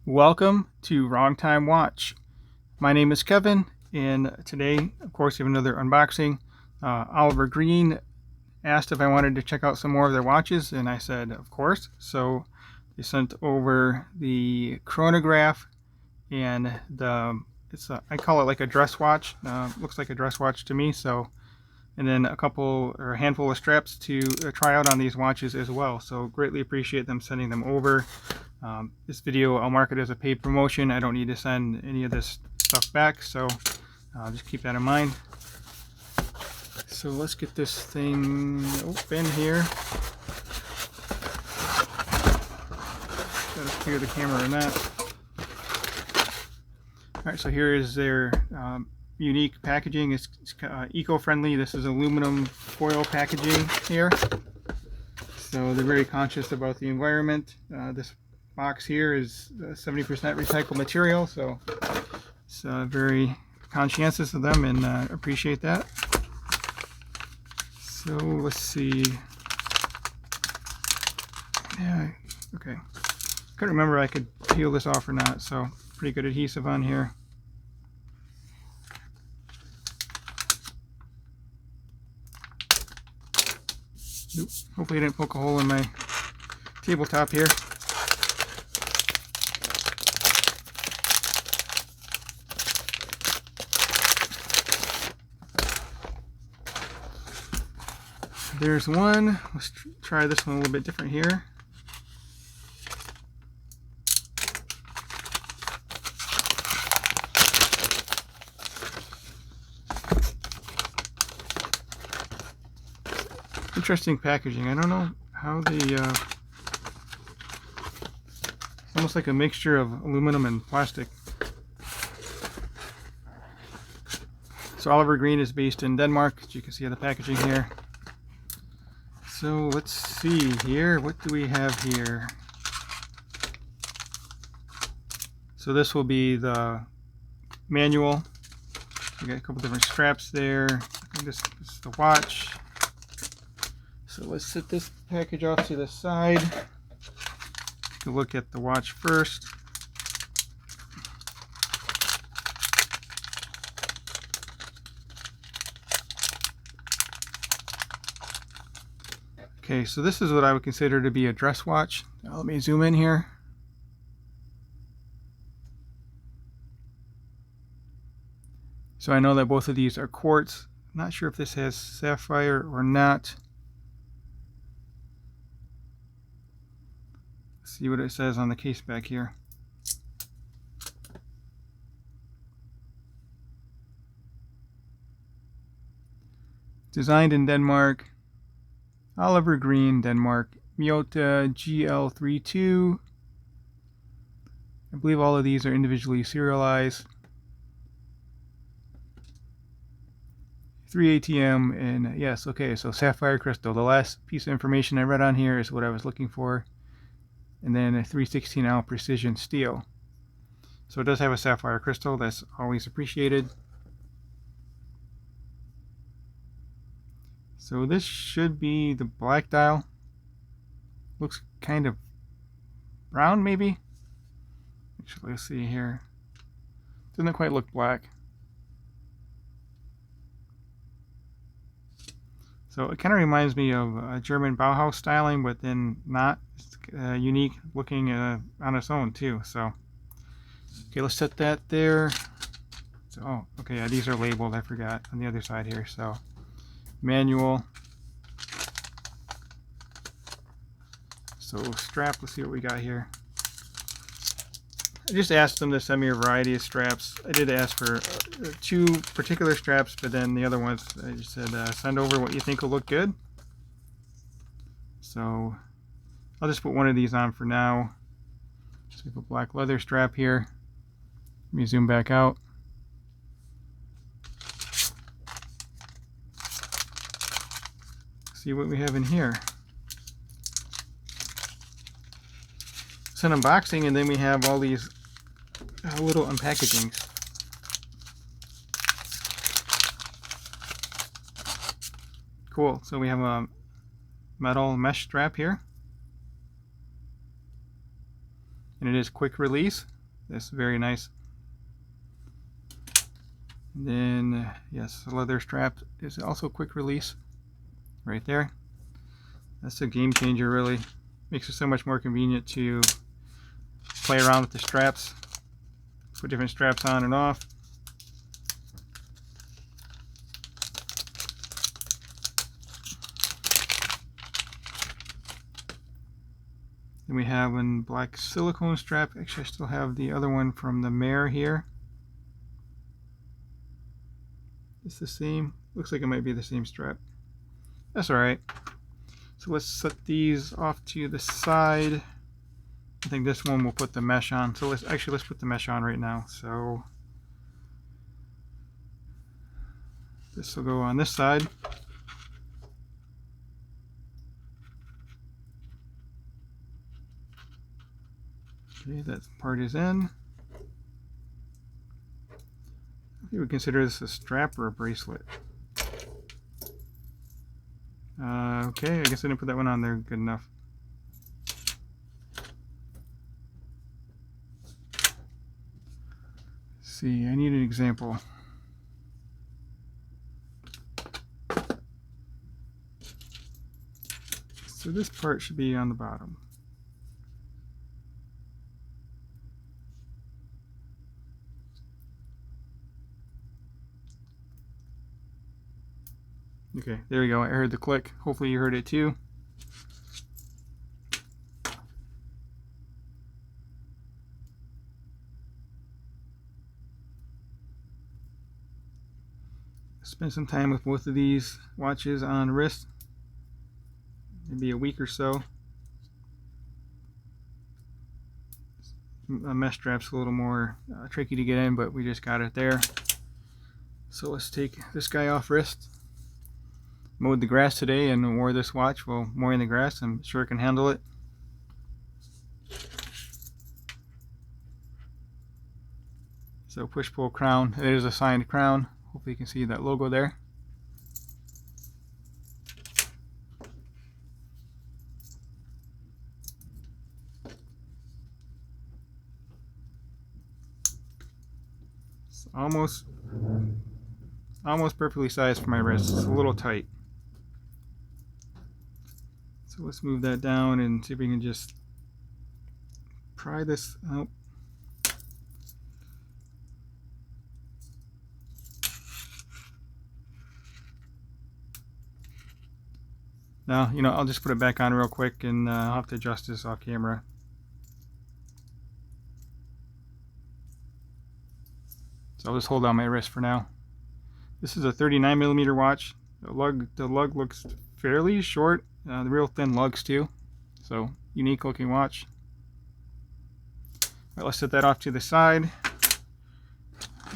Welcome to Wrong Time Watch. My name is Kevin, and today, of course, we have another unboxing. Oliver Green asked if I wanted to check out some more of their watches, and I said, of course. So they sent over the Chronograph and I call it like a dress watch. Looks like a dress watch to me. And then a handful of straps to try out on these watches as well. So greatly appreciate them sending them over. This video, I'll mark it as a paid promotion. I don't need to send any of this stuff back, so just keep that in mind. So let's get this thing open here. Gotta clear the camera or not. Alright, so here is their unique packaging. It's eco-friendly. This is aluminum foil packaging here. So they're very conscious about the environment. This box here is 70% recycled material, so it's very conscientious of them, and appreciate that. So let's see. Yeah, okay. Couldn't remember I could peel this off or not, so pretty good adhesive on here. Oop, hopefully I didn't poke a hole in my tabletop here. There's one. Let's try this one a little bit different here. Interesting packaging. I don't know how it's almost like a mixture of aluminum and plastic. So Oliver Green is based in Denmark, as you can see on the packaging here. So let's see here, what do we have here? So this will be the manual. We got a couple different straps there. This is the watch. So let's set this package off to the side. Take a look at the watch first. Okay, so this is what I would consider to be a dress watch. Now let me zoom in here. So I know that both of these are quartz. I'm not sure if this has sapphire or not. Let's see what it says on the case back here. Designed in Denmark. Oliver Green, Denmark. Miota GL32. I believe all of these are individually serialized. 3 ATM, and yes, okay, so sapphire crystal. The last piece of information I read on here is what I was looking for. And then a 3/16 precision steel. So it does have a sapphire crystal. That's always appreciated. So this should be the black dial. Looks kind of brown, maybe. Actually, let's see here. Doesn't quite look black. So it kind of reminds me of German Bauhaus styling, but then not. It's unique looking on its own too. So okay, let's set that there. So, oh, okay, yeah, these are labeled. I forgot on the other side here. So manual. So strap, let's see what we got here. I just asked them to send me a variety of straps. I did ask for 2 particular straps, but then the other ones, I just said send over what you think will look good. So I'll just put one of these on for now. So we have a black leather strap here. Let me zoom back out. See what we have in here. It's an unboxing, and then we have all these little unpackagings. Cool. So we have a metal mesh strap here. and it is quick release. That's very nice. And then yes, the leather strap is also quick release right there. That's a game changer, really. Makes it so much more convenient to play around with the straps, put different straps on and off. Then we have a black silicone strap. Actually, I still have the other one from the Mare here. It's the same. Looks like it might be the same strap. That's alright. So let's set these off to the side. I think this one will put the mesh on. So let's put the mesh on right now. So this will go on this side. Okay, that part is in. I think we consider this a strap or a bracelet. Okay, I guess I didn't put that one on there good enough. Let's see, I need an example. So this part should be on the bottom. Okay, there we go. I heard the click. Hopefully you heard it too. Spend some time with both of these watches on wrist. Maybe a week or so. A mesh strap's a little more tricky to get in, but we just got it there. So let's take this guy off wrist. Mowed the grass today and wore this watch while mowing the grass. I'm sure it can handle it. So push-pull crown. It is a signed crown. Hopefully you can see that logo there. It's almost perfectly sized for my wrist. It's a little tight. So let's move that down and see if we can just pry this out. Now, I'll just put it back on real quick, and I'll have to adjust this off camera. So I'll just hold on my wrist for now. This is a 39mm watch. The lug looks fairly short. The real thin lugs too. So unique looking watch. Alright, let's set that off to the side.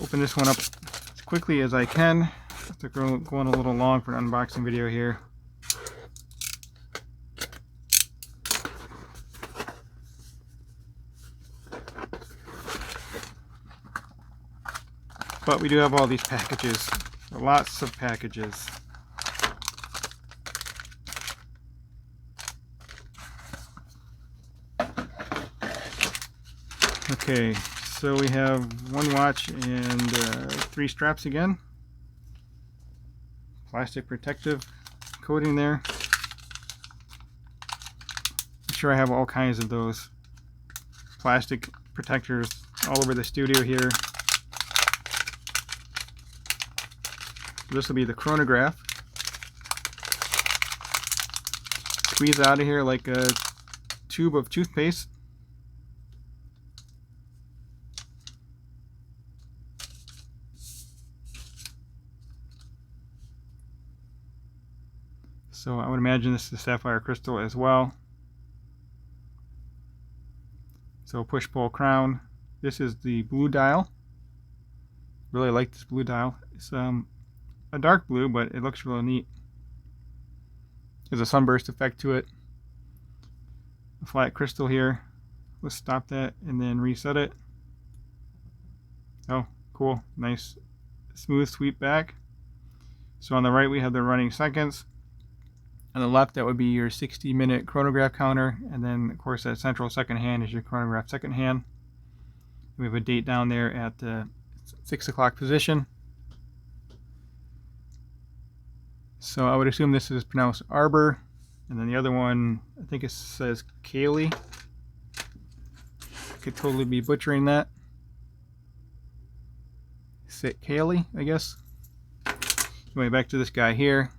Open this one up as quickly as I can. After going a little long for an unboxing video here. But we do have all these packages. Lots of packages. Okay, so we have one watch and 3 straps again. Plastic protective coating there. I'm sure I have all kinds of those plastic protectors all over the studio here. This will be the chronograph. Squeeze out of here like a tube of toothpaste. So I would imagine this is sapphire crystal as well. So push-pull crown. This is the blue dial. Really like this blue dial. It's a dark blue, but it looks really neat. There's a sunburst effect to it. A flat crystal here. Let's stop that and then reset it. Oh, cool. Nice smooth sweep back. So on the right we have the running seconds. On the left, that would be your 60-minute chronograph counter, and then of course that central second hand is your chronograph second hand. We have a date down there at the 6 o'clock position. So I would assume this is pronounced Arbor, and then the other one, I think it says Caeli. Could totally be butchering that. Caeli, I guess. Anyway, back to this guy here.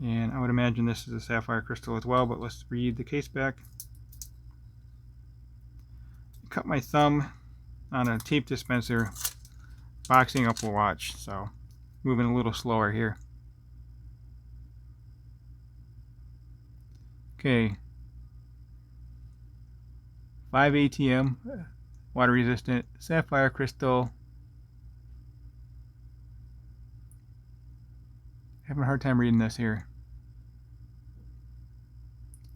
And I would imagine this is a sapphire crystal as well, but let's read the case back. Cut my thumb on a tape dispenser, boxing up a watch, so moving a little slower here. Okay. 5 ATM, water resistant, sapphire crystal. Having a hard time reading this here.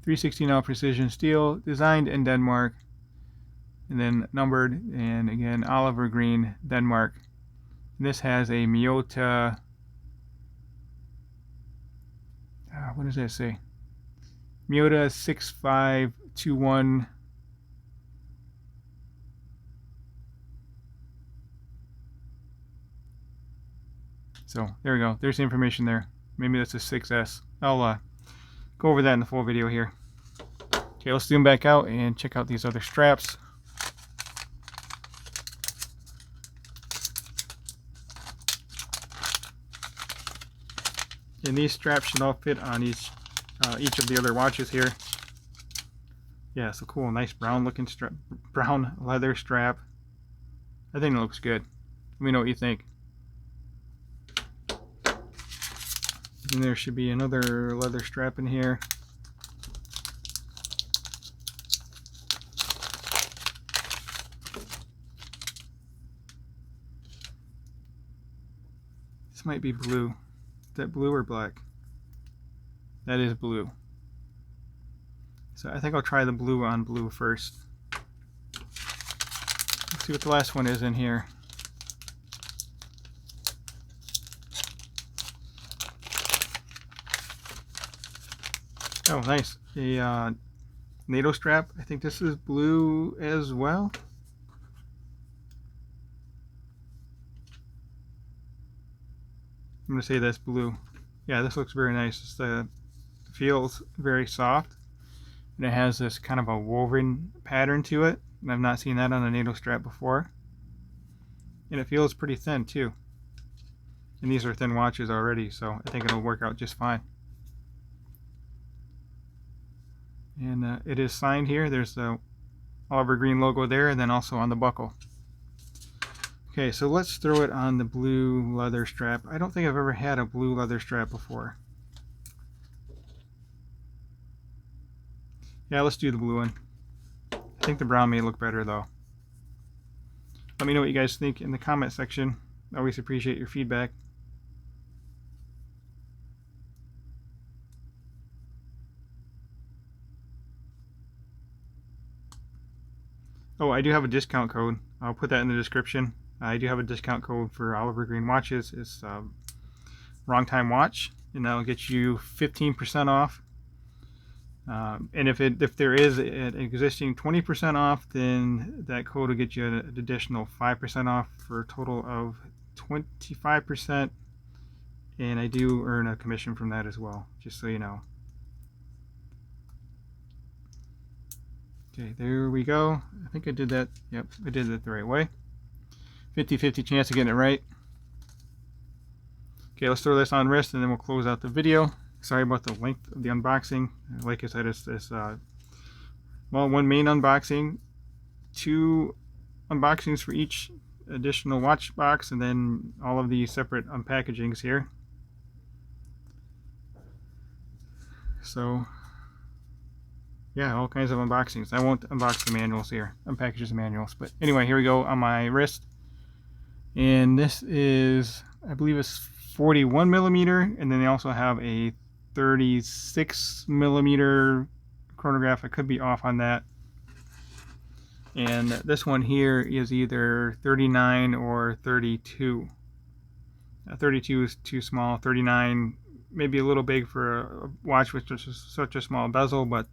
316L precision steel, designed in Denmark, and then numbered, and again Oliver Green, Denmark. And this has a Miyota. What does that say? Miyota 6521. So there we go. There's the information there. Maybe that's a 6S. I'll go over that in the full video here. Okay, let's zoom back out and check out these other straps. And these straps should all fit on each of the other watches here. Yeah, so cool, nice brown looking strap, brown leather strap. I think it looks good. Let me know what you think. And there should be another leather strap in here. This might be blue. Is that blue or black? That is blue. So I think I'll try the blue on blue first. Let's see what the last one is in here. Oh, nice. A NATO strap. I think this is blue as well. I'm going to say that's blue. Yeah, this looks very nice. It feels very soft. And it has this kind of a woven pattern to it. And I've not seen that on a NATO strap before. And it feels pretty thin too. And these are thin watches already, so I think it'll work out just fine. And it is signed here. There's the Oliver Green logo there, and then also on the buckle. Okay, so let's throw it on the blue leather strap. I don't think I've ever had a blue leather strap before. Yeah, let's do the blue one. I think the brown may look better though. Let me know what you guys think in the comment section. I always appreciate your feedback. Oh, I do have a discount code. I'll put that in the description. I do have a discount code for Oliver Green watches. It's Wrong Time Watch, and that'll get you 15% off. And if there is an existing 20% off, then that code will get you an additional 5% off for a total of 25%. And I do earn a commission from that as well, just so you know. Okay, there we go. I think I did that. Yep, I did it the right way. 50-50 chance of getting it right. Okay, let's throw this on wrist and then we'll close out the video. Sorry about the length of the unboxing. Like I said, it's well, one main unboxing, 2 unboxings for each additional watch box, and then all of the separate unpackagings here. So yeah, all kinds of unboxings. I won't unbox the manuals here, unpackages the manuals. But anyway, here we go on my wrist. And this is, I believe it's 41 millimeter, and then they also have a 36 millimeter chronograph. I could be off on that. And this one here is either 39 or 32. 32 is too small. 39 maybe a little big for a watch with just such a small bezel, but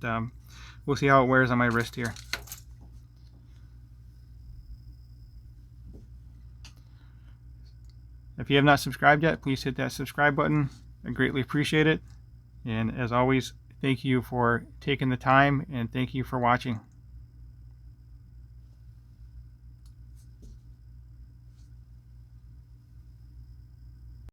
we'll see how it wears on my wrist here. If you have not subscribed yet, please hit that subscribe button. I greatly appreciate it. And as always, thank you for taking the time, and thank you for watching.